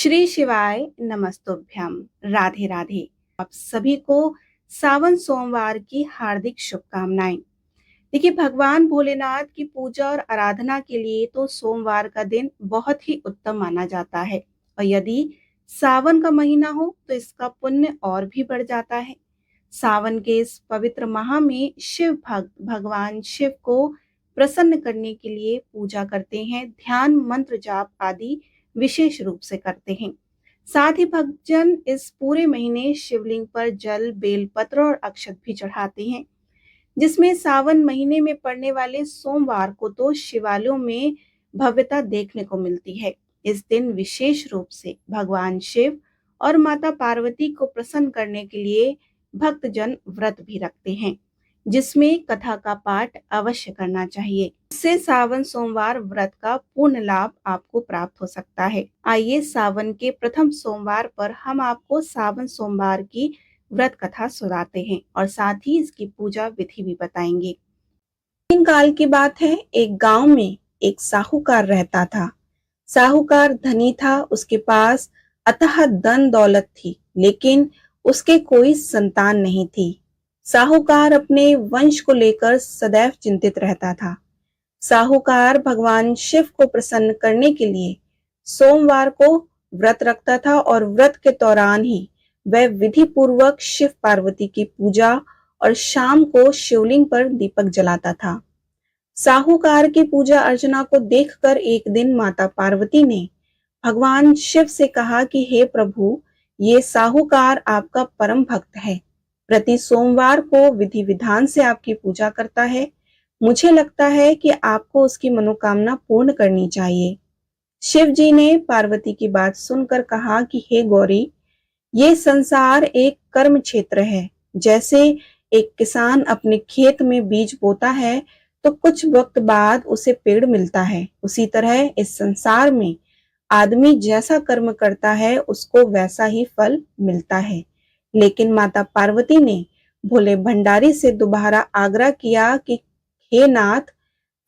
श्री शिवाय नमस्तुभ्यम। राधे राधे। आप सभी को सावन सोमवार की हार्दिक शुभकामनाएं। देखिए, भगवान भोलेनाथ की पूजा और आराधना के लिए तो सोमवार का दिन बहुत ही उत्तम माना जाता है। और यदि सावन का महीना हो तो इसका पुण्य और भी बढ़ जाता है। सावन के इस पवित्र माह में शिव भक्त भगवान शिव को प्रसन्न करने के लिए पूजा करते हैं, ध्यान मंत्र जाप आदि विशेष रूप से करते हैं। साथ ही भक्तजन इस पूरे महीने शिवलिंग पर जल, बेलपत्र और अक्षत भी चढ़ाते हैं, जिसमें सावन महीने में पड़ने वाले सोमवार को तो शिवालयों में भव्यता देखने को मिलती है। इस दिन विशेष रूप से भगवान शिव और माता पार्वती को प्रसन्न करने के लिए भक्तजन व्रत भी रखते हैं, जिसमें कथा का पाठ अवश्य करना चाहिए। इससे सावन सोमवार व्रत का पूर्ण लाभ आपको प्राप्त हो सकता है। आइए सावन के प्रथम सोमवार पर हम आपको सावन सोमवार की व्रत कथा सुनाते हैं और साथ ही इसकी पूजा विधि भी बताएंगे। प्राचीन काल की बात है। एक गांव में एक साहूकार रहता था। साहूकार धनी था, उसके पास अथाह धन दौलत थी, लेकिन उसके कोई संतान नहीं थी। साहूकार अपने वंश को लेकर सदैव चिंतित रहता था। साहूकार भगवान शिव को प्रसन्न करने के लिए सोमवार को व्रत रखता था और व्रत के दौरान ही वह विधि पूर्वक शिव पार्वती की पूजा और शाम को शिवलिंग पर दीपक जलाता था। साहूकार की पूजा अर्चना को देखकर एक दिन माता पार्वती ने भगवान शिव से कहा कि हे प्रभु, ये साहूकार आपका परम भक्त है, प्रति सोमवार को विधि विधान से आपकी पूजा करता है। मुझे लगता है कि आपको उसकी मनोकामना पूर्ण करनी चाहिए। शिव जी ने पार्वती की बात सुनकर कहा कि हे गौरी, ये संसार एक कर्म क्षेत्र है। जैसे एक किसान अपने खेत में बीज बोता है तो कुछ वक्त बाद उसे पेड़ मिलता है, उसी तरह इस संसार में आदमी जैसा कर्म करता है उसको वैसा ही फल मिलता है। लेकिन माता पार्वती ने भोले भंडारी से दोबारा आग्रह किया कि हे नाथ,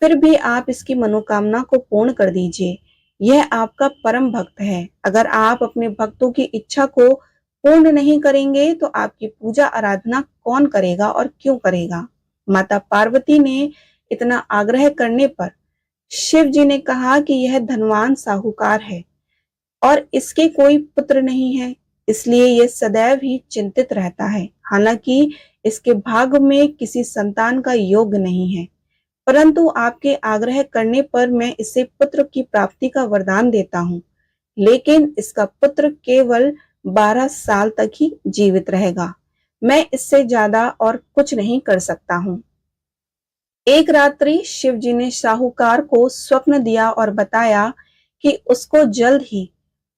फिर भी आप इसकी मनोकामना को पूर्ण कर दीजिए। यह आपका परम भक्त है। अगर आप अपने भक्तों की इच्छा को पूर्ण नहीं करेंगे तो आपकी पूजा आराधना कौन करेगा और क्यों करेगा। माता पार्वती ने इतना आग्रह करने पर शिव जी ने कहा कि यह धनवान साहूकार है और इसके कोई पुत्र नहीं है, इसलिए यह सदैव ही चिंतित रहता है। हालांकि इसके भाग्य में किसी संतान का योग नहीं है, परंतु आपके आग्रह करने पर मैं इसे पुत्र की प्राप्ति का वरदान देता हूँ, लेकिन इसका पुत्र केवल 12 साल तक ही जीवित रहेगा। मैं इससे ज्यादा और कुछ नहीं कर सकता हूँ। एक रात्रि शिव जी ने साहूकार को स्वप्न दिया और बताया कि उसको जल्द ही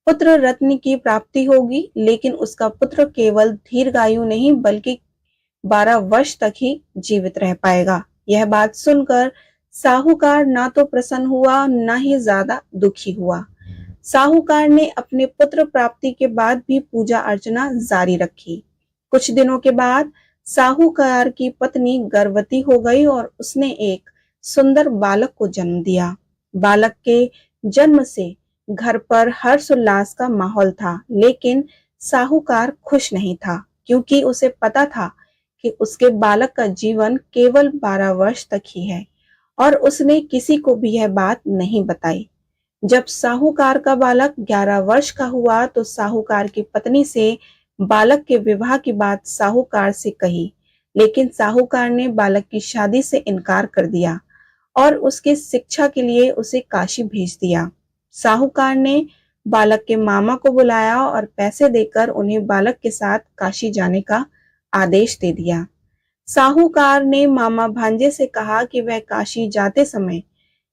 पुत्र रत्न की प्राप्ति होगी, लेकिन उसका पुत्र केवल दीर्घायु नहीं बल्कि 12 वर्ष तक ही जीवित रह पाएगा। यह बात सुनकर साहूकार ना तो प्रसन्न हुआ ना ही ज्यादा दुखी हुआ। साहूकार ने अपने पुत्र प्राप्ति के बाद भी पूजा अर्चना जारी रखी। कुछ दिनों के बाद साहूकार की पत्नी गर्भवती हो गई और उसने एक सुंदर बालक को जन्म दिया। बालक के जन्म से घर पर हर्षोल्लास का माहौल था, लेकिन साहूकार खुश नहीं था, क्योंकि उसे पता था कि उसके बालक का जीवन केवल 12 वर्ष तक ही है और उसने किसी को भी यह बात नहीं बताई। जब साहूकार का बालक 11 वर्ष का हुआ तो साहूकार की पत्नी से बालक के विवाह की बात साहूकार से कही, लेकिन साहूकार ने बालक की शादी से इनकार कर दिया और उसके शिक्षा के लिए उसे काशी भेज दिया। साहूकार ने बालक के मामा को बुलाया और पैसे देकर उन्हें बालक के साथ काशी जाने का आदेश दे दिया। साहूकार ने मामा भांजे से कहा कि वह काशी जाते समय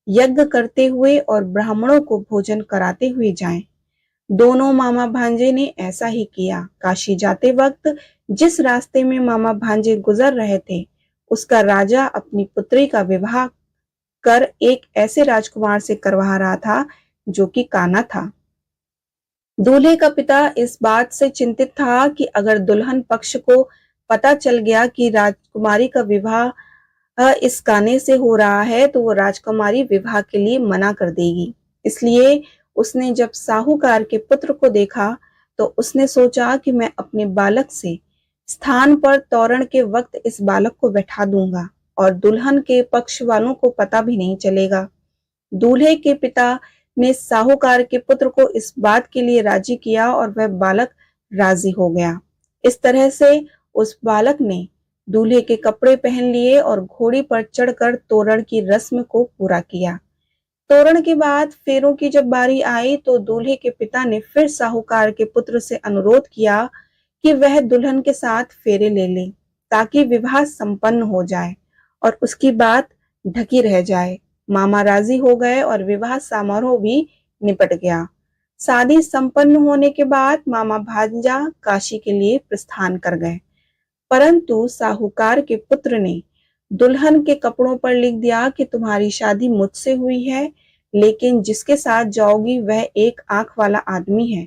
यज्ञ करते हुए और ब्राह्मणों को भोजन कराते हुए जाएं। दोनों मामा भांजे ने ऐसा ही किया। काशी जाते वक्त जिस रास्ते में मामा भांजे गुजर रहे थे, उसका राजा अपनी पुत्री का विवाह कर एक ऐसे राजकुमार से करवा रहा था जो कि काना था। दूल्हे का पिता इस बात से चिंतित था कि अगर दुल्हन पक्ष को पता चल गया कि राजकुमारी का विवाह इस काने से हो रहा है तो वो राजकुमारी विवाह के लिए मना कर देगी। इसलिए उसने जब साहूकार के पुत्र को देखा तो उसने सोचा कि मैं अपने बालक से स्थान पर तोरण के वक्त इस बालक को बैठा दूंगा और दुल्हन के पक्ष वालों को पता भी नहीं चलेगा। दूल्हे के पिता ने साहूकार के पुत्र को इस बात के लिए राजी किया और वह बालक राजी हो गया। इस तरह से उस बालक ने दूल्हे के कपड़े पहन लिए और घोड़ी पर चढ़कर तोरण की रस्म को पूरा किया। तोरण के बाद फेरों की जब बारी आई तो दूल्हे के पिता ने फिर साहूकार के पुत्र से अनुरोध किया कि वह दुल्हन के साथ फेरे ले ले ताकि विवाह संपन्न हो जाए और उसकी बात ढकी रह जाए। मामा राजी हो गए और विवाह समारोह भी निपट गया। शादी संपन्न होने के बाद मामा भांजा काशी के लिए प्रस्थान कर गए, परंतु साहूकार के पुत्र ने दुल्हन के कपड़ों पर लिख दिया कि तुम्हारी शादी मुझसे हुई है, लेकिन जिसके साथ जाओगी वह एक आंख वाला आदमी है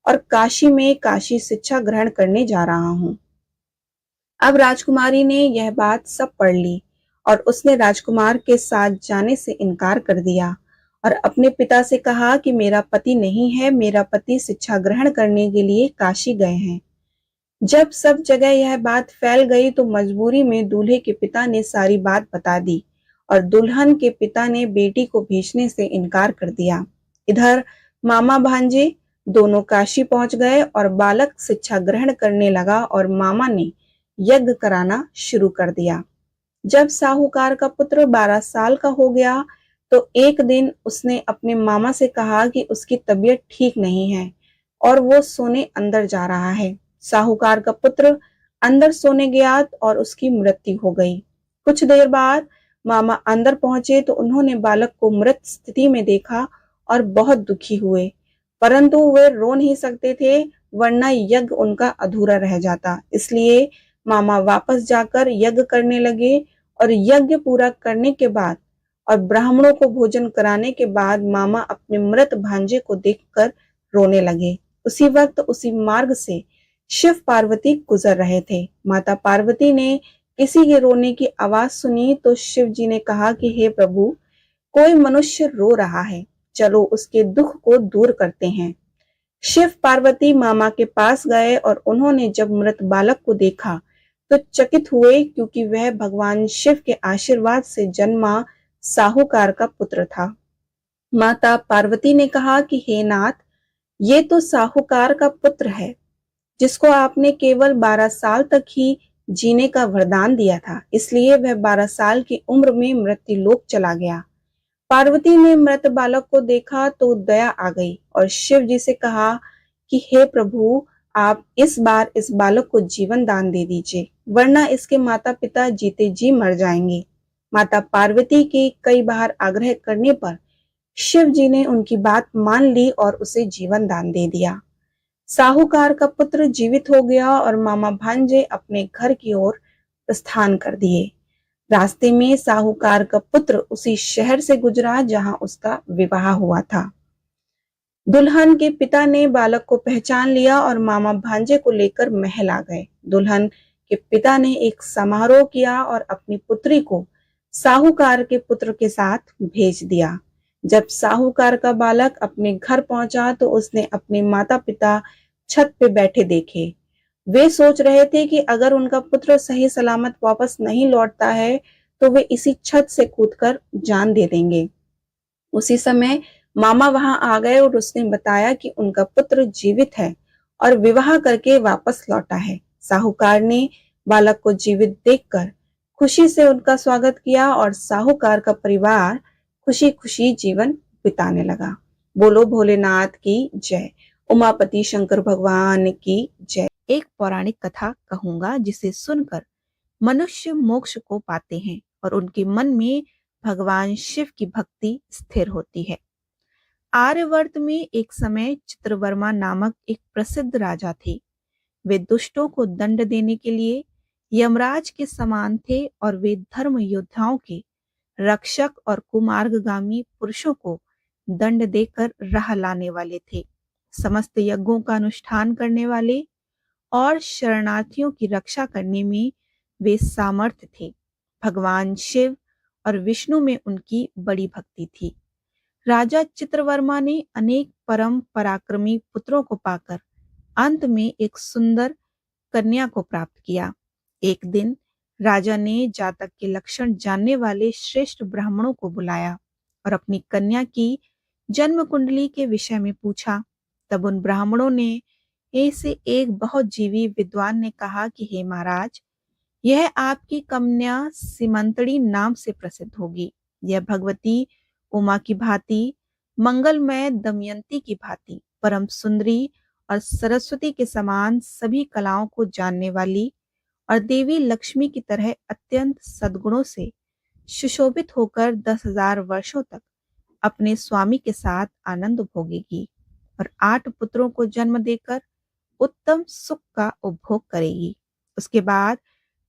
और काशी में काशी शिक्षा ग्रहण करने जा रहा हूं। अब राजकुमारी ने यह बात सब पढ़ ली और उसने राजकुमार के साथ जाने से इनकार कर दिया और अपने पिता से कहा कि मेरा पति नहीं है, मेरा पति शिक्षा ग्रहण करने के लिए काशी गए हैं। जब सब जगह यह बात फैल गई तो मजबूरी में दूल्हे के पिता ने सारी बात बता दी और दुल्हन के पिता ने बेटी को भेजने से इनकार कर दिया। इधर मामा भांजे दोनों काशी पहुंच गए और बालक शिक्षा ग्रहण करने लगा और मामा ने यज्ञ कराना शुरू कर दिया। जब साहूकार का पुत्र 12 साल का हो गया तो एक दिन उसने अपने मामा से कहा कि उसकी तबीयत ठीक नहीं है और वो सोने अंदर जा रहा है। साहूकार का पुत्र अंदर सोने गया और उसकी मृत्यु हो गई। कुछ देर बाद मामा अंदर पहुंचे तो उन्होंने बालक को मृत स्थिति में देखा और बहुत दुखी हुए, परंतु वे रो नहीं सकते थे वरना यज्ञ उनका अधूरा रह जाता। इसलिए मामा वापस जाकर यज्ञ करने लगे और यज्ञ पूरा करने के बाद और ब्राह्मणों को भोजन कराने के बाद मामा अपने मृत भांजे को देखकर रोने लगे। उसी वक्त उसी मार्ग से शिव पार्वती गुजर रहे थे। माता पार्वती ने किसी के रोने की आवाज सुनी तो शिव जी ने कहा कि हे प्रभु, कोई मनुष्य रो रहा है, चलो उसके दुख को दूर करते हैं। शिव पार्वती मामा के पास गए और उन्होंने जब मृत बालक को देखा तो चकित हुए क्योंकि वह भगवान शिव के आशीर्वाद से जन्मा साहूकार का पुत्र था। माता पार्वती ने कहा कि हे नाथ, ये तो साहूकार का पुत्र है जिसको आपने केवल 12 साल तक ही जीने का वरदान दिया था, इसलिए वह 12 साल की उम्र में मृत्यु लोक चला गया। पार्वती ने मृत बालक को देखा तो दया आ गई और शिव जी से कहा कि हे प्रभु, आप इस बार इस बालक को जीवन दान दे दीजिए, वरना इसके माता पिता जीते जी मर जाएंगे। माता पार्वती के कई बार आग्रह करने पर शिव जी ने उनकी बात मान ली और उसे जीवन दान दे दिया। साहूकार का पुत्र जीवित हो गया और मामा भांजे अपने घर की ओर प्रस्थान कर दिए। रास्ते में साहूकार का पुत्र उसी शहर से गुजरा जहां उसका विवाह हुआ था। दुल्हन के पिता ने बालक को पहचान लिया और मामा भांजे को लेकर महल आ गए। दुल्हन के पिता ने एक समारोह किया और अपनी पुत्री को साहूकार के पुत्र के साथ भेज दिया। जब साहूकार का बालक अपने घर पहुंचा तो उसने अपने माता पिता छत पे बैठे देखे। वे सोच रहे थे कि अगर उनका पुत्र सही सलामत वापस नहीं लौटता है तो वे इसी छत से कूदकर जान दे देंगे। उसी समय मामा वहां आ गए और उसने बताया कि उनका पुत्र जीवित है और विवाह करके वापस लौटा है। साहूकार ने बालक को जीवित देखकर खुशी से उनका स्वागत किया और साहूकार का परिवार खुशी खुशी जीवन बिताने लगा। बोलो भोलेनाथ की जय, उमापति शंकर भगवान की जय। एक पौराणिक कथा कहूंगा जिसे सुनकर मनुष्य मोक्ष को पाते हैं और उनके मन में भगवान शिव की भक्ति स्थिर होती है। आर्यवर्त में एक समय चित्रवर्मा नामक एक प्रसिद्ध राजा थे। वे दुष्टों को दंड देने के लिए यमराज के समान थे और वे धर्म योद्धाओं के रक्षक और कुमार्गगामी पुरुषों को दंड देकर राह लाने वाले थे। समस्त यज्ञों का अनुष्ठान करने वाले और शरणार्थियों की रक्षा करने में वे सामर्थ्य थे। भगवान शिव और विष्णु में उनकी बड़ी भक्ति थी। राजा चित्रवर्मा ने अनेक परम पराक्रमी पुत्रों को पाकर अंत में एक सुंदर कन्या को प्राप्त किया। एक दिन राजा ने जातक के लक्षण जानने वाले श्रेष्ठ ब्राह्मणों को बुलाया और अपनी कन्या की जन्म कुंडली के विषय में पूछा। तब उन ब्राह्मणों ने ऐसे एक बहुत जीवी विद्वान ने कहा कि हे महाराज, यह आपकी कन्या सिमंतड़ी नाम से प्रसिद्ध होगी। यह भगवती उमा की भांति, मंगलमय दमयंती की भांति, परम सुंदरी और सरस्वती के समान सभी कलाओं को जानने वाली और देवी लक्ष्मी की तरह अत्यंत सद्गुणों से सुशोभित होकर 10,000 वर्षों तक अपने स्वामी के साथ आनंद भोगेगी और 8 पुत्रों को जन्म देकर उत्तम सुख का उपभोग करेगी। उसके बाद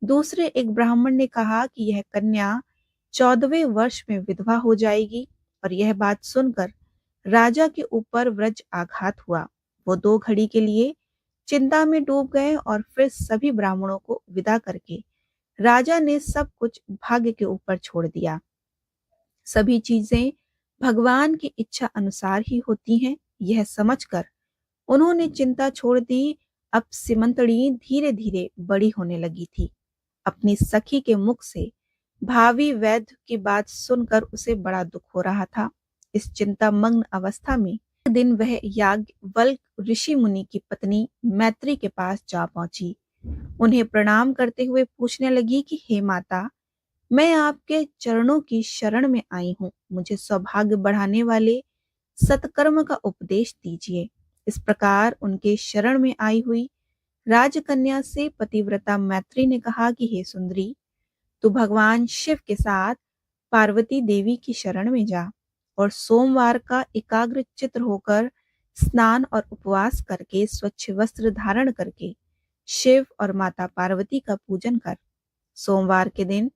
दूसरे एक ब्राह्मण ने कहा कि यह कन्या 14वें वर्ष में विधवा हो जाएगी। और यह बात सुनकर राजा के ऊपर वज्र आघात हुआ। वो 2 घड़ी के लिए चिंता में डूब गए और फिर सभी ब्राह्मणों को विदा करके राजा ने सब कुछ भाग्य के ऊपर छोड़ दिया। सभी चीजें भगवान की इच्छा अनुसार ही होती हैं, यह समझकर उन्होंने चिंता छोड़ दी। अब सिमंतड़ी धीरे धीरे बड़ी होने लगी थी। अपनी सखी के मुख से भावी वैद्य की बात सुनकर उसे बड़ा दुख हो रहा था। इस चिंता मग्न अवस्था में एक दिन वह याज्ञवल्क्य ऋषि मुनि की पत्नी मैत्री के पास जा पहुंची। उन्हें प्रणाम करते हुए पूछने लगी कि हे माता, मैं आपके चरणों की शरण में आई हूँ। मुझे सौभाग्य बढ़ाने वाले सत्कर्म का उपदेश दीजिए। इस प्रकार उनके शरण में आई हुई राजकन्या से पतिव्रता मैत्री ने कहा कि हे सुंदरी, तू भगवान शिव के साथ पार्वती देवी की शरण में जा और सोमवार का एकाग्र चित्र होकर स्नान और उपवास करके स्वच्छ वस्त्र धारण करके शिव और माता पार्वती का पूजन कर। सोमवार के दिन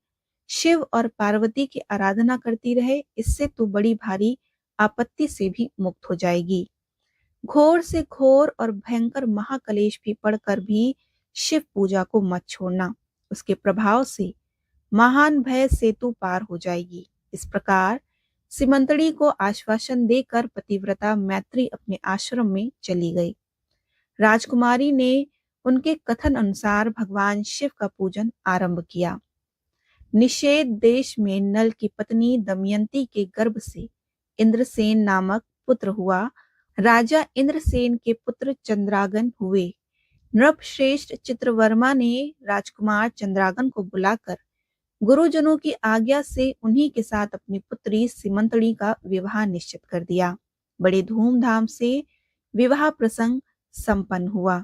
शिव और पार्वती की आराधना करती रहे, इससे तू बड़ी भारी आपत्ति से भी मुक्त हो जाएगी। घोर से घोर और भयंकर महाकलेश भी पढ़कर भी शिव पूजा को मत छोड़ना। उसके प्रभाव से महान भय से तू पार हो जाएगी। इस प्रकार सिमंतड़ी को आश्वासन देकर पतिव्रता मैत्री अपने आश्रम में चली गई। राजकुमारी ने उनके कथन अनुसार भगवान शिव का पूजन आरंभ किया। निषेध देश में नल की पत्नी दमयंती के गर्भ से इंद्रसेन नामक पुत्र हुआ। राजा इंद्रसेन के पुत्र चंद्रागन हुए। नृपश्रेष्ठ चित्रवर्मा ने राजकुमार चंद्रागन को बुलाकर गुरुजनों की आज्ञा से उन्हीं के साथ अपनी पुत्री सिमंतड़ी का विवाह निश्चित कर दिया। बड़े धूमधाम से विवाह प्रसंग संपन्न हुआ।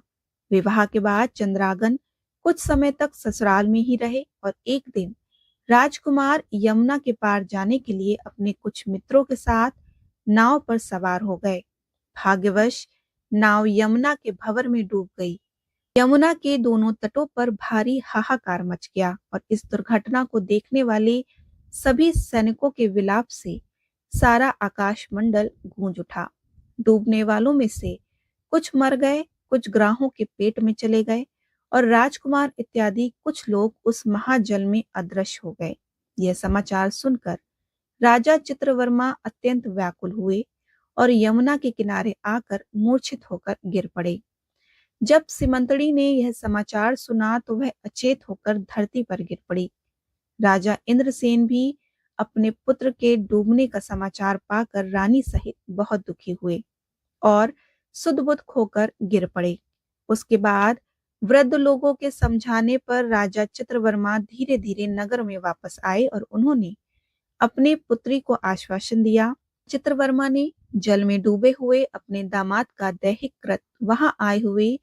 विवाह के बाद चंद्रागन कुछ समय तक ससुराल में ही रहे और एक दिन राजकुमार यमुना के पार जाने के लिए अपने कुछ मित्रों के साथ नाव पर सवार हो गए। भाग्यवश नाव यमुना के भंवर में डूब गई। यमुना के दोनों तटों पर भारी हाहाकार मच गया और इस दुर्घटना को देखने वाले सभी सैनिकों के विलाप से सारा आकाशमंडल गूंज उठा। डूबने वालों में से कुछ मर गए, कुछ ग्राहों के पेट में चले गए और राजकुमार इत्यादि कुछ लोग उस महाजल में अदृश्य हो गए। यह समाचार सुनकर राजा चित्रवर्मा अत्यंत व्याकुल हुए और यमुना के किनारे आकर मूर्छित होकर गिर पड़े। जब सिमंतड़ी ने यह समाचार सुना तो वह अचेत होकर धरती पर गिर पड़ी। राजा इंद्रसेन भी अपने पुत्र के डूबने का समाचार पाकर रानी सहित बहुत दुखी हुए और सुध-बुध खोकर गिर पड़े। उसके बाद वृद्ध लोगों के समझाने पर राजा चित्रवर्मा धीरे धीरे नगर में वापस आए और उन्होंने अपने पुत्री को आश्वासन दिया। चित्रवर्मा ने जल में डूबे हुए अपने दामाद का दैहिक कृत वहां आए हुए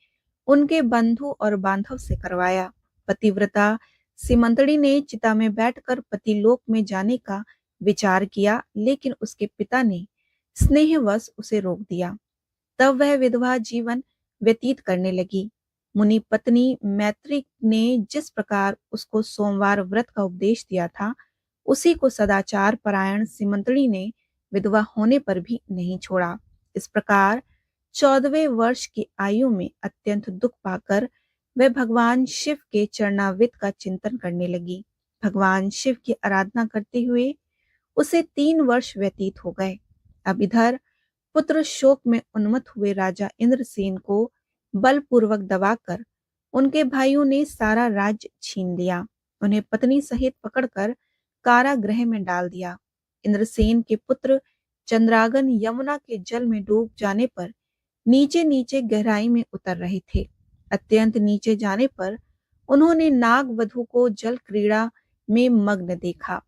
उनके बंधु और बांधव से करवाया। पतिव्रता सिमंतड़ी ने चिता में बैठकर पतिलोक में जाने का विचार किया, लेकिन उसके पिता ने स्नेहवश उसे रोक दिया। तब वह विधवा जीवन व्यतीत करने लगी। मुनि पत्नी मैत्री ने जिस प्रकार उसको सोमवार व्रत का उपदेश दिया था, उसी को सदाचार परायण सिमंतड़ी ने विधवा होने पर भी नहीं छोड़ा। इस प्रकार 14वें वर्ष की आयु में अत्यंत दुख पाकर वह भगवान शिव के चरणावित का चिंतन करने लगी। भगवान शिव की आराधना करते हुए उसे 3 वर्ष व्यतीत हो गए। अब इधर पुत्र शोक में उन्मत्त हुए राजा इंद्रसेन को बलपूर्वक दबाकर उनके भाइयों ने सारा राज्य छीन लिया। उन्हें पत्नी सहित पकड़कर कारागृह में डाल दिया। इंद्रसेन के पुत्र चंद्रागन यमुना के जल में डूब जाने पर नीचे नीचे गहराई में उतर रहे थे। अत्यंत नीचे जाने पर उन्होंने नाग वधु को जल क्रीड़ा में मग्न देखा।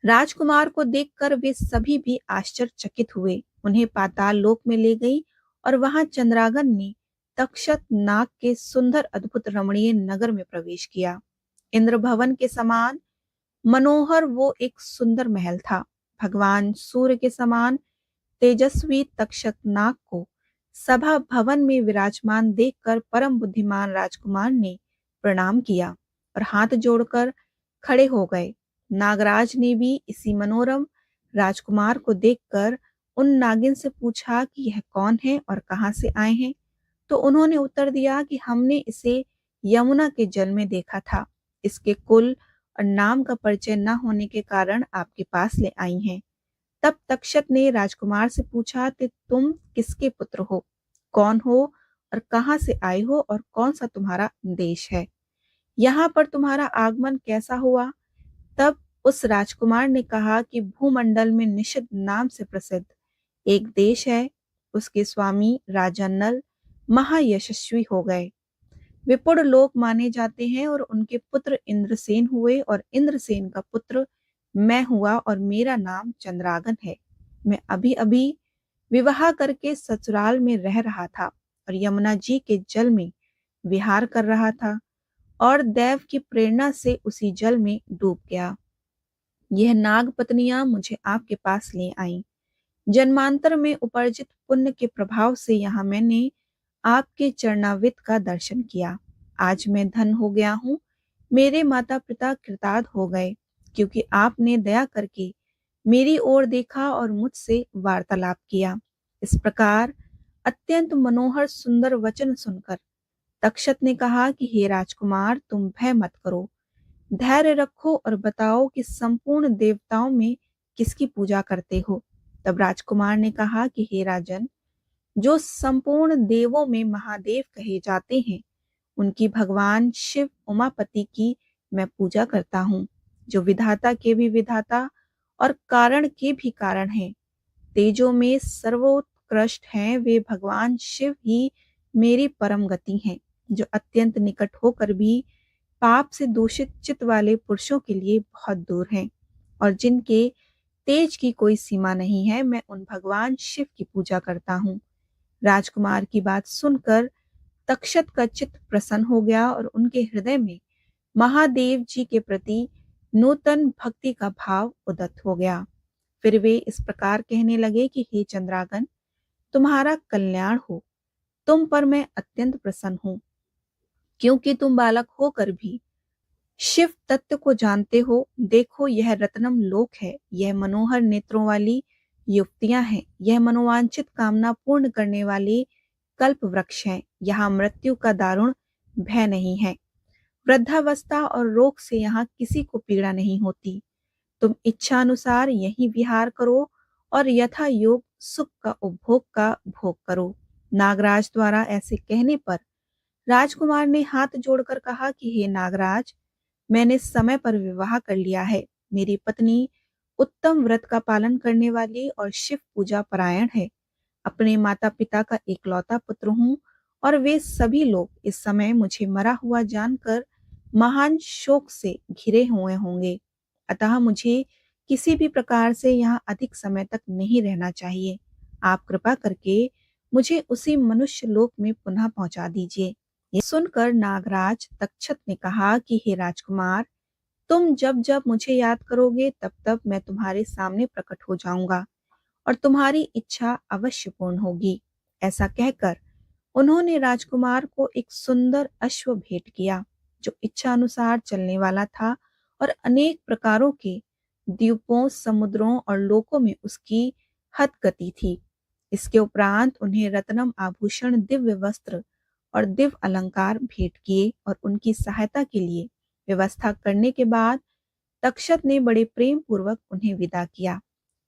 राजकुमार को देखकर वे सभी भी आश्चर्यचकित हुए। उन्हें पाताल लोक में ले गई और वहां चंद्रागन ने तक्षक नाग के सुंदर अद्भुत रमणीय नगर में प्रवेश किया। इंद्र भवन के समान मनोहर वो एक सुंदर महल था। भगवान सूर्य के समान तेजस्वी तक्षक नाग को सभा भवन में विराजमान देखकर परम बुद्धिमान राजकुमार ने प्रणाम किया और हाथ जोड़कर खड़े हो गए। नागराज ने भी इसी मनोरम राजकुमार को देखकर उन नागिन से पूछा कि यह कौन है और कहां से आए हैं। तो उन्होंने उत्तर दिया कि हमने इसे यमुना के जल में देखा था। इसके कुल और नाम का परिचय न होने के कारण आपके पास ले आई हैं। तब तक्षक ने राजकुमार से पूछा कि तुम किसके पुत्र हो, कौन हो और कहां से आए हो और कौन सा तुम्हारा देश है, यहाँ पर तुम्हारा आगमन कैसा हुआ। तब उस राजकुमार ने कहा कि भूमंडल में निषद नाम से प्रसिद्ध एक देश है। उसके स्वामी राजा नल महायशस्वी हो गए, विपुल लोक माने जाते हैं और उनके पुत्र इंद्रसेन हुए और इंद्रसेन का पुत्र मैं हुआ और मेरा नाम चंद्रागन है। मैं अभी अभी विवाह करके ससुराल में रह रहा था और यमुना जी के जल में विहार कर रहा था और दैव की प्रेरणा से उसी जल में डूब गया। यह नाग पत्नियां मुझे आपके पास ले आईं। जन्मांतर में उपार्जित पुण्य के प्रभाव से यहाँ मैंने आपके चरणावित का दर्शन किया। आज मैं धन हो गया हूँ। मेरे माता पिता कृतार्थ हो गए क्योंकि आपने दया करके मेरी ओर देखा और मुझसे वार्तालाप किया। इस प्रकार अत्यंत मनोहर सुंदर वचन सुनकर तक्षक ने कहा कि हे राजकुमार, तुम भय मत करो, धैर्य रखो और बताओ कि संपूर्ण देवताओं में किसकी पूजा करते हो। तब राजकुमार ने कहा कि हे राजन, जो संपूर्ण देवों में महादेव कहे जाते हैं उनकी भगवान शिव उमापति की मैं पूजा करता हूँ, जो विधाता के भी विधाता और कारण के भी कारण हैं। तेजों में सर्वोत्कृष्ट हैं वे भगवान शिव ही मेरी परम गति हैं, जो अत्यंत निकट होकर भी पाप से दूषित चित्त वाले पुरुषों के लिए बहुत दूर हैं और जिनके तेज की कोई सीमा नहीं है। मैं उन भगवान शिव की पूजा करता हूँ। राजकुमार की बात सुनकर तक्षक का चित्त प्रसन्न हो गया और उनके हृदय में महादेव जी के प्रति नूतन भक्ति का भाव उदित हो गया। फिर वे इस प्रकार कहने लगे कि हे चंद्रागन, तुम्हारा कल्याण हो। तुम पर मैं अत्यंत प्रसन्न हूँ क्योंकि तुम बालक होकर भी शिव तत्व को जानते हो। देखो, यह रत्नम लोक है, यह मनोहर नेत्रों वाली युक्तियां हैं, यह मनोवांछित कामना पूर्ण करने वाले कल्प वृक्ष हैं। यहाँ मृत्यु का दारुण भय नहीं है। वृद्धावस्था और रोग से यहाँ किसी को पीड़ा नहीं होती। तुम इच्छा अनुसार यहीं विहार करो और यथा योग सुख का उपभोग का भोग करो। नागराज द्वारा ऐसे कहने पर राजकुमार ने हाथ जोड़कर कहा कि हे नागराज, मैंने समय पर विवाह कर लिया है। मेरी पत्नी उत्तम व्रत का पालन करने वाली और शिव पूजा परायण है। अपने माता पिता का एकलौता पुत्र हूँ और वे सभी लोग इस समय मुझे मरा हुआ जानकर महान शोक से घिरे हुए होंगे। अतः मुझे किसी भी प्रकार से यहाँ अधिक समय तक नहीं रहना चाहिए। आप कृपा करके मुझे उसी मनुष्य लोक में पुनः पहुंचा दीजिए। ये सुनकर नागराज तक्षक ने कहा कि हे राजकुमार, तुम जब जब मुझे याद करोगे तब तब मैं तुम्हारे सामने प्रकट हो जाऊंगा और तुम्हारी इच्छा अवश्य पूर्ण होगी। ऐसा कहकर उन्होंने राजकुमार को एक सुंदर अश्व भेंट किया जो इच्छा अनुसार चलने वाला था और अनेक प्रकारों के द्वीपों, समुद्रों और लोकों में उसकी हद गति थी। इसके उपरांत उन्हें रत्नम आभूषण, दिव्य वस्त्र और दिव्य अलंकार भेंट किए और उनकी सहायता के लिए व्यवस्था करने के बाद तक्षक ने बड़े प्रेम पूर्वक उन्हें विदा किया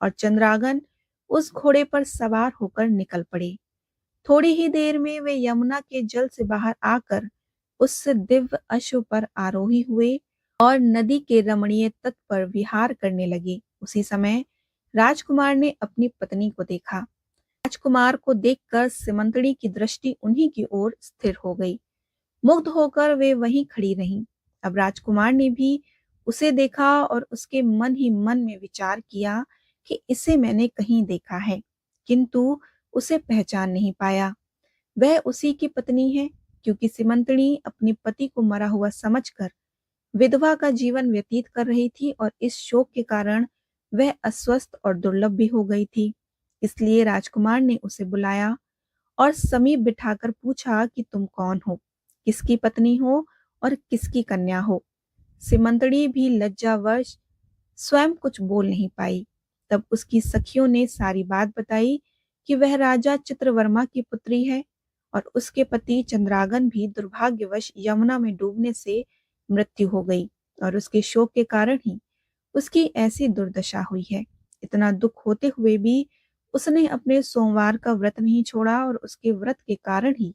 और चंद्रागन उस घोड़े पर सवार होकर निकल पड़े। थोड़ी ही देर में वे यमुना के जल से बाहर आकर उस दिव्य अश्व पर आरोही हुए और नदी के रमणीय तट पर विहार करने लगे। उसी समय राजकुमार ने अपनी पत्नी को देखा। राजकुमार को देखकर सिमंतड़ी की दृष्टि उन्हीं की ओर स्थिर हो गई। मुग्ध होकर वे वहीं खड़ी रहीं। अब राजकुमार ने भी उसे देखा और उसके मन ही मन में विचार किया कि इसे मैंने कहीं देखा है, किंतु उसे पहचान नहीं पाया। वह उसी की पत्नी है, क्योंकि सिमंतड़ी अपने पति को मरा हुआ समझकर विधवा का जीवन व्यतीत कर रही थी और इस शोक के कारण वह अस्वस्थ और दुर्लभ भी हो गई थी। इसलिए राजकुमार ने उसे बुलाया और समीप बिठाकर पूछा कि तुम कौन हो, किसकी पत्नी हो और किसकी कन्या हो। सिमंतड़ी भी लज्जावश स्वयं कुछ बोल नहीं पाई। तब उसकी सखियों ने सारी बात बताई कि वह राजा चित्रवर्मा की पुत्री है और उसके पति चंद्रागन भी दुर्भाग्यवश यमुना में डूबने से मृत्यु हो गई और उसके शोक के कारण ही उसकी ऐसी दुर्दशा हुई है। इतना दुख होते हुए भी उसने अपने सोमवार का व्रत नहीं छोड़ा और उसके व्रत के कारण ही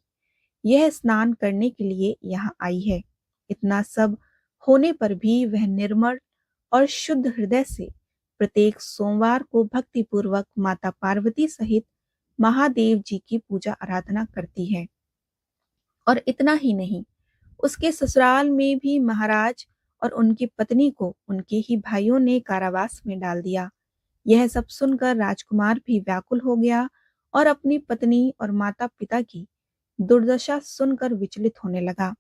यह स्नान करने के लिए यहाँ आई है। इतना सब होने पर भी वह निर्मल और शुद्ध हृदय से प्रत्येक सोमवार को भक्ति पूर्वक माता पार्वती सहित महादेव जी की पूजा आराधना करती है। और इतना ही नहीं, उसके ससुराल में भी महाराज और उनकी पत्नी को उनके ही भाइयों ने कारावास में डाल दिया। यह सब सुनकर राजकुमार भी व्याकुल हो गया और अपनी पत्नी और माता पिता की दुर्दशा सुनकर विचलित होने लगा।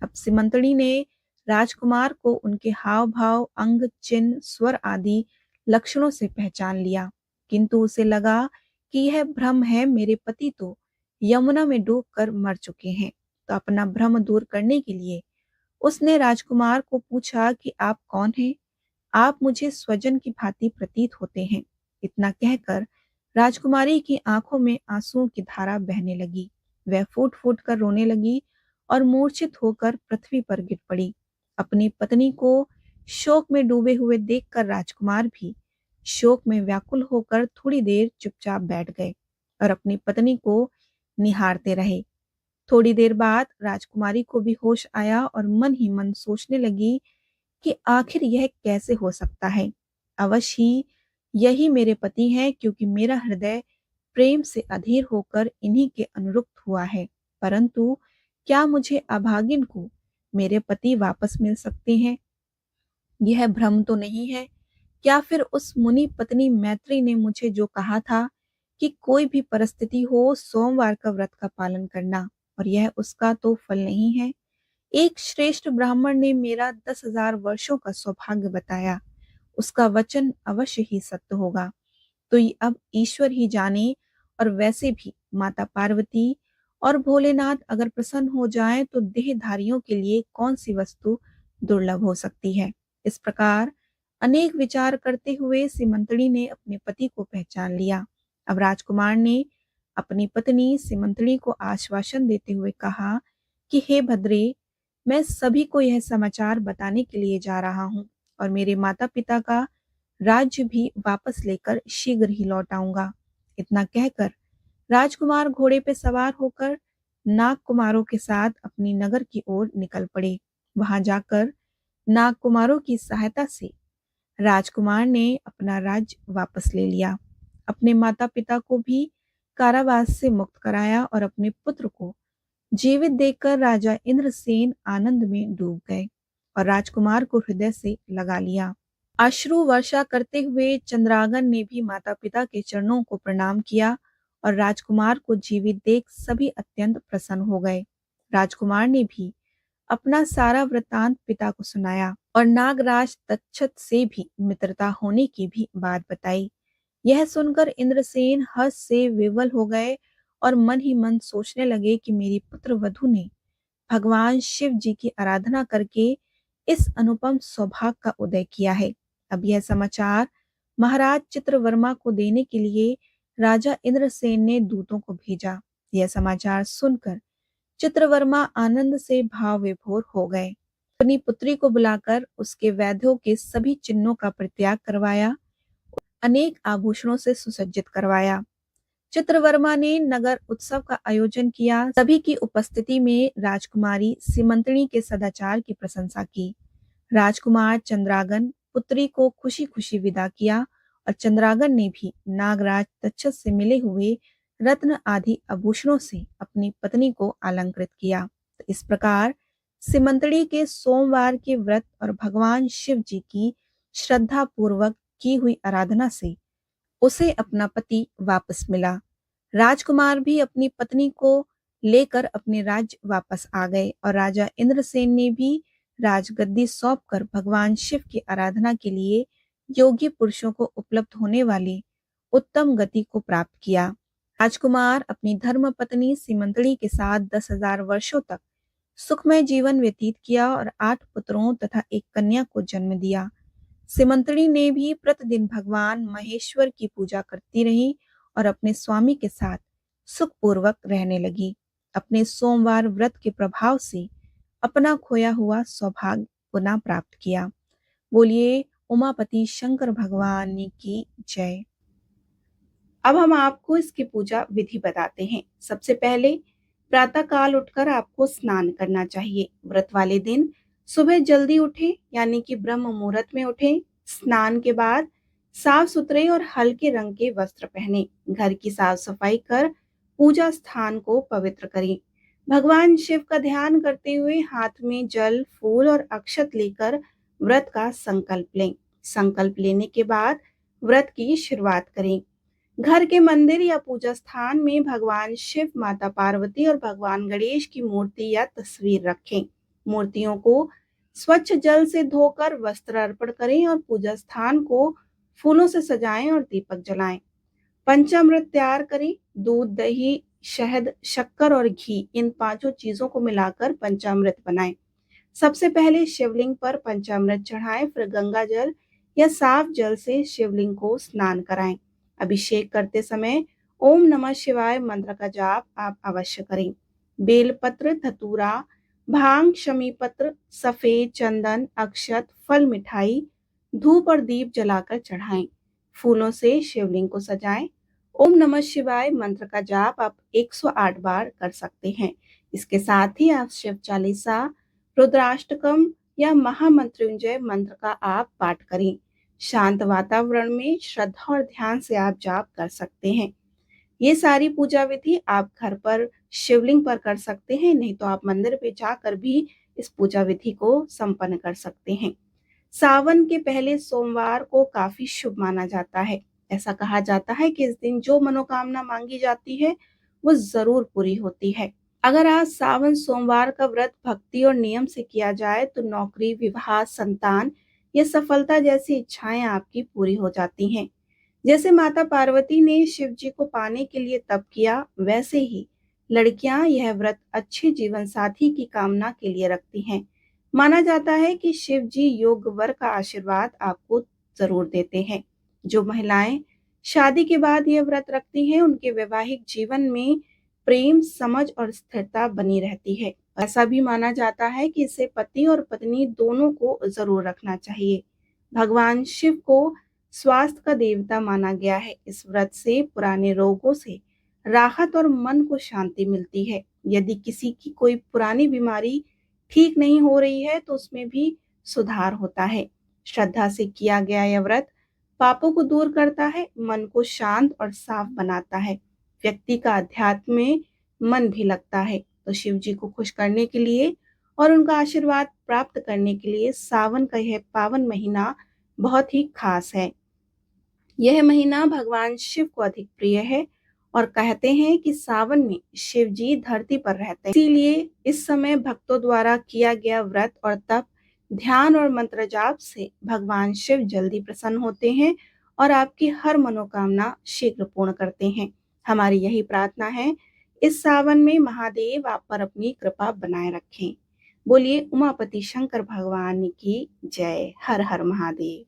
अब सिमंतड़ी ने राजकुमार को उनके हाव भाव, अंग, चिन्ह, स्वर आदि लक्षणों से पहचान लिया, किंतु उसे लगा कि यह भ्रम है। मेरे पति तो यमुना में डूबकर मर चुके हैं। तो अपना भ्रम दूर करने के लिए उसने राजकुमार को पूछा कि आप कौन हैं? आप मुझे स्वजन की भांति प्रतीत होते हैं। इतना कहकर राजकुमारी की आंखों में आंसुओं की धारा बहने लगी। वह फूट फूट कर रोने लगी और मूर्छित होकर पृथ्वी पर गिर पड़ी। अपनी पत्नी को शोक में डूबे हुए देखकर राजकुमार भी शोक में व्याकुल होकर थोड़ी देर चुपचाप बैठ गए और अपनी पत्नी को निहारते रहे। थोड़ी देर बाद राजकुमारी को भी होश आया और मन ही मन सोचने लगी कि आखिर यह कैसे हो सकता है। अवश्य ही यही मेरे पति हैं, क्योंकि मेरा हृदय प्रेम से अधीर होकर इन्हीं के अनुरक्त हुआ है। परंतु क्या मुझे अभागिन को मेरे पति वापस मिल सकते हैं? यह भ्रम तो नहीं है? क्या फिर उस मुनि पत्नी मैत्री ने मुझे जो कहा था कि कोई भी परिस्थिति हो सोमवार का व्रत का पालन करना, और यह उसका तो फल नहीं है? एक श्रेष्ठ ब्राह्मण ने मेरा 10,000 वर्षों का सौभाग्य बताया, उसका वचन अवश्य ही सत्य होगा। तो ये अब ईश्वर ही जाने, और वैसे भी माता पार्वती और भोलेनाथ अगर प्रसन्न हो जाएं तो देहधारियों के लिए कौन सी वस्तु दुर्लभ हो सकती है। इस प्रकार अनेक विचार करते हुए सिमंतड़ी ने अपने पति को पहचान लिया। अब राजकुमार ने अपनी पत्नी सिमंतड़ी को आश्वासन देते हुए कहा कि हे भद्रे, मैं सभी को यह समाचार बताने के लिए जा रहा हूँ और मेरे माता पिता का राज्य भी वापस लेकर शीघ्र ही लौट आऊंगा। इतना कहकर राजकुमार घोड़े पे सवार होकर नाग कुमारों के साथ अपनी नगर की ओर निकल पड़े। वहां जाकर नाग कुमारों की सहायता से राजकुमार ने अपना राज्य वापस ले लिया, अपने माता पिता को भी कारावास से मुक्त कराया और अपने पुत्र को जीवित देखकर राजा इंद्रसेन आनंद में डूब गए और राजकुमार को हृदय से लगा लिया। अश्रु वर्षा करते हुए चंद्रागन ने भी माता पिता के चरणों को प्रणाम किया और राजकुमार को जीवित देख सभी अत्यंत प्रसन्न हो गए। राजकुमार ने भी अपना सारा वृतांत पिता को सुनाया और नागराज तक्षक से भी मित्रता होने की भी बात बताई। यह सुनकर इंद्रसेन हर्ष से विवल हो गए और मन ही मन सोचने लगे कि मेरी पुत्र वधू ने भगवान शिव जी की आराधना करके इस अनुपम सौभाग्य का उदय किया है। अब यह समाचार महाराज चित्रवर्मा को देने के लिए राजा इंद्रसेन ने दूतों को भेजा। यह समाचार सुनकर चित्रवर्मा आनंद से भाव विभोर हो गए। अपनी पुत्री को बुलाकर उसके वैद्यों के सभी चिन्हों का परित्याग करवाया अनेक आभूषणों से सुसज्जित करवाया। चित्रवर्मा ने नगर उत्सव का आयोजन किया। सभी की उपस्थिति में राजकुमारी सीमंतनी के सदाचार की प्रशंसा की। राजकुमार चंद्रागन पुत्री को खुशी खुशी विदा किया और चंद्रागन ने भी नागराज तक्षक से मिले हुए रत्न आदि आभूषणों से अपनी पत्नी को अलंकृत किया। तो इस प्रकार सिमंतड़ी के सोमवार के व्रत और भगवान शिव जी की श्रद्धा पूर्वक की हुई आराधना से उसे अपना पति वापस मिला। राजकुमार भी अपनी पत्नी को लेकर अपने राज्य वापस आ गए और राजा इंद्रसेन ने भी राजगद्दी सौंपकर भगवान शिव की आराधना के लिए योगी पुरुषों को उपलब्ध होने वाली उत्तम गति को प्राप्त किया। राजकुमार अपनी धर्म पत्नी सीमंतड़ी के साथ 10,000 वर्षों तक सुखमय जीवन व्यतीत किया और 8 पुत्रों तथा एक कन्या को जन्म दिया। सीमंतड़ी ने भी प्रतिदिन भगवान महेश्वर की पूजा करती रही और अपने स्वामी के साथ सुखपूर्वक रहने लगी। अपने सोमवार व्रत के प्रभाव से अपना खोया हुआ सौभाग्य पुनः प्राप्त किया। बोलिए उमापति शंकर भगवान की जय। अब हम आपको इसकी पूजा विधि बताते हैं। सबसे पहले प्रातः काल उठकर आपको स्नान करना चाहिए। व्रत वाले दिन सुबह जल्दी उठें, यानी कि ब्रह्म मुहूर्त में उठें। स्नान के बाद साफ सुथरे और हल्के रंग के वस्त्र पहने। घर की साफ सफाई कर पूजा स्थान को पवित्र करें। भगवान शिव का ध्यान करते हुए हाथ में जल, फूल और अक्षत लेकर व्रत का संकल्प लें। संकल्प लेने के बाद व्रत की शुरुआत करें। घर के मंदिर या पूजा स्थान में भगवान शिव, माता पार्वती और भगवान गणेश की मूर्ति या तस्वीर रखें। मूर्तियों को स्वच्छ जल से धोकर वस्त्र अर्पण करें और पूजा स्थान को फूलों से सजाएं और दीपक जलाएं। पंचामृत तैयार करें। दूध, दही, शहद, शक्कर और घी, इन 5 चीजों को मिलाकर पंचामृत बनाएं। सबसे पहले शिवलिंग पर पंचामृत चढ़ाएं, फिर गंगा जल या साफ जल से शिवलिंग को स्नान कराएं। अभिषेक करते समय ओम नमः शिवाय मंत्र का जाप आप अवश्य करें। बेलपत्र, धतूरा, भांग, शमी पत्र, सफेद चंदन, अक्षत, फल, मिठाई, धूप और दीप जलाकर चढ़ाएं। फूलों से शिवलिंग को सजाएं। ओम नमः शिवाय मंत्र का जाप आप 108 बार कर सकते हैं। इसके साथ ही आप शिव चालीसा, रुद्राष्टकम या महामृत्युंजय मंत्र का आप पाठ करें। शांत वातावरण में श्रद्धा और ध्यान से आप जाप कर सकते हैं। ये सारी पूजा विधि आप घर पर शिवलिंग पर कर सकते हैं, नहीं तो आप मंदिर पे जाकर भी इस पूजा विधि को संपन्न कर सकते हैं। सावन के पहले सोमवार को काफी शुभ माना जाता है। ऐसा कहा जाता है कि इस दिन जो मनोकामना मांगी जाती है वो जरूर पूरी होती है। अगर आज सावन सोमवार का व्रत भक्ति और नियम से किया जाए तो नौकरी, विवाह, संतान या सफलता जैसी इच्छाएं आपकी पूरी हो जाती हैं। जैसे माता पार्वती ने शिव जी को पाने के लिए तप किया, वैसे ही लड़कियां यह व्रत अच्छे जीवन साथी की कामना के लिए रखती हैं। माना जाता है कि शिव जी योग वर का आशीर्वाद आपको जरूर देते हैं। जो महिलाएं शादी के बाद यह व्रत रखती हैं, उनके वैवाहिक जीवन में प्रेम, समझ और स्थिरता बनी रहती है। ऐसा भी माना जाता है कि इसे पति और पत्नी दोनों को जरूर रखना चाहिए। भगवान शिव को स्वास्थ्य का देवता माना गया है। इस व्रत से पुराने रोगों से राहत और मन को शांति मिलती है। यदि किसी की कोई पुरानी बीमारी ठीक नहीं हो रही है तो उसमें भी सुधार होता है। श्रद्धा से किया गया यह व्रत पापों को दूर करता है, मन को शांत और साफ बनाता है। व्यक्ति का अध्यात्म में मन भी लगता है। तो शिव जी को खुश करने के लिए और उनका आशीर्वाद प्राप्त करने के लिए सावन का यह पावन महीना बहुत ही खास है। यह महीना भगवान शिव को अधिक प्रिय है और कहते हैं कि सावन में शिव जी धरती पर रहते हैं। इसीलिए इस समय भक्तों द्वारा किया गया व्रत और तप, ध्यान और मंत्र जाप से भगवान शिव जल्दी प्रसन्न होते हैं और आपकी हर मनोकामना शीघ्र पूर्ण करते हैं। हमारी यही प्रार्थना है, इस सावन में महादेव आप पर अपनी कृपा बनाए रखें। बोलिए उमापति शंकर भगवान की जय। हर हर महादेव।